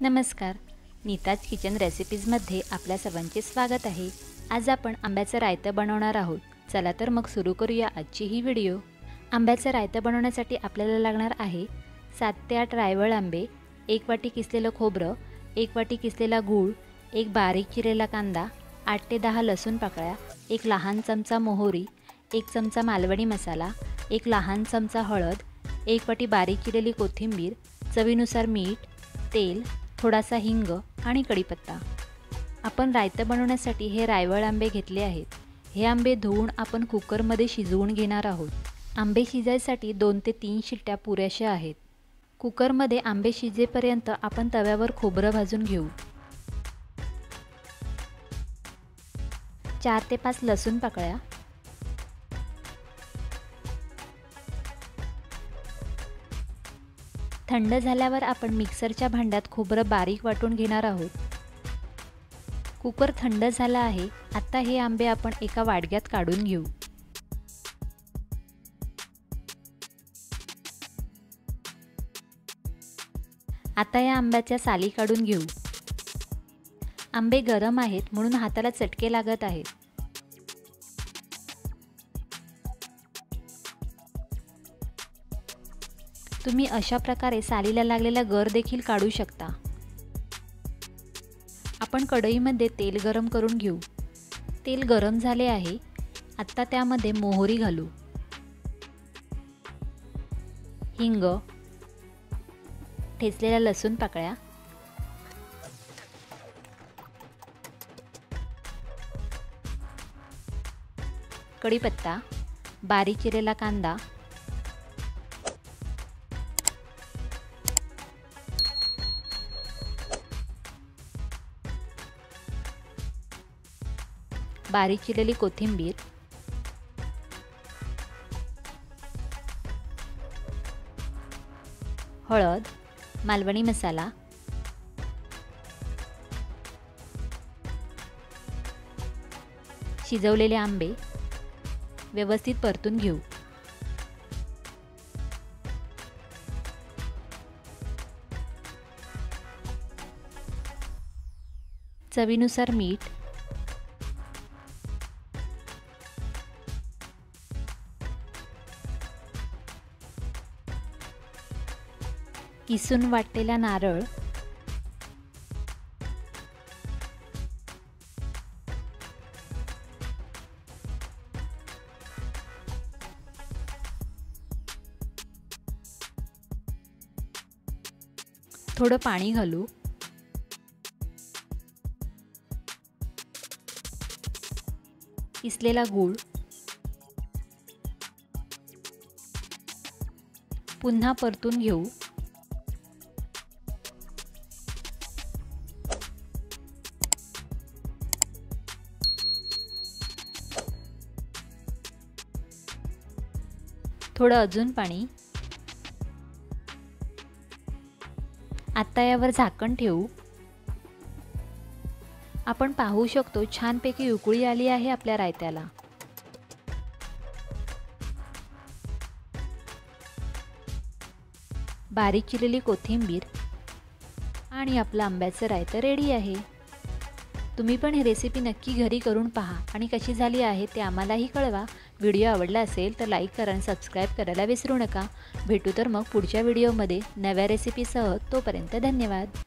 नमस्कार, नीताज किचन रेसिपीजमध्ये आपल्या सर्वांचे स्वागत आहे। आज आपण आंब्याचं रायतं बनवणार आहोत। चला तर मग सुरू करूया आजची ही व्हिडिओ। आंब्याचं रायतं बनवण्यासाठी आपल्याला लागणार आहे 7 ते 8 रायवळ आंबे, 1 वाटी किसलेलं खोबरं, 1 वाटी किसलेला गूळ, 1 बारीक चिरलेला कांदा, 8 ते 10 लसूण पाकळ्या, 1 लहान चमचा मोहरी, 1 चमचा मालवणी मसाला, 1 लहान चमचा हळद, 1 वाटी बारीक चिरलेली कोथिंबीर, चवीनुसार मीठ, तेल, थोडासा हिंग आणि कढीपत्ता। आपण रायतं बनवण्यासाठी हे रायवळ आंबे घेतले आहेत। हे आंबे धुवून आपण कुकरमध्ये शिजवून घेणार आहोत। आंबे शिजायसाठी 2 ते 3 शिट्ट्या पुरेशा आहेत। कुकरमध्ये आंबे शिजेपर्यंत आपण तव्यावर खोबरं भाजून घेऊ। 4 ते 5 लसूण पाकळ्या, थंड झाल्यावर आपण मिक्सरच्या भांड्यात खोबरं बारीक वाटून घेणार आहोत। कुकर थंड झाला आहे। आता हे आंबे आपण एका वाडग्यात काढून घेऊ। आता या आंब्याच्या साली काढून घेऊ। आंबे गरम आहेत म्हणून हाताला चटके लागत आहेत। तुम्ही अशा प्रकारे सालीला लागलेला गर देखील काढू शकता। आपण कढईमध्ये तेल गरम करून घेऊ। तेल गरम झाले आहे। आता त्यामध्ये मोहरी घालू, हिंग, ठेचलेल्या लसूण पाकळ्या, कढीपत्ता, बारीक चिरलेला कांदा, बारीक चिरलेली कोथिंबीर, हळद, मालवणी मसाला, शिजवलेले आंबे व्यवस्थित परतून घेऊ। चवीनुसार मीठ, किसून वाटलेला नारळ, थोडं पाणी घालू, किसलेला गूळ, पुन्हा परतून घेऊ। थोडं अजून पाणी। आता यावर झाकण ठेवू। आपण पाहू शकतो छानपैकी उकळी आली आहे आपल्या रायत्याला। बारीक चिरलेली कोथिंबीर आणि आपलं आंब्याचं रायतं रेडी आहे। तुम्ही पण ही रेसिपी नक्की घरी करून पहा आणि कशी झाली आहे ते आम्हालाही कळवा। व्हिडिओ आवडला असेल तर लाईक करा आणि सबस्क्राईब करायला विसरू नका। भेटू तर मग पुढच्या व्हिडिओमध्ये नव्या रेसिपीसह। तोपर्यंत धन्यवाद।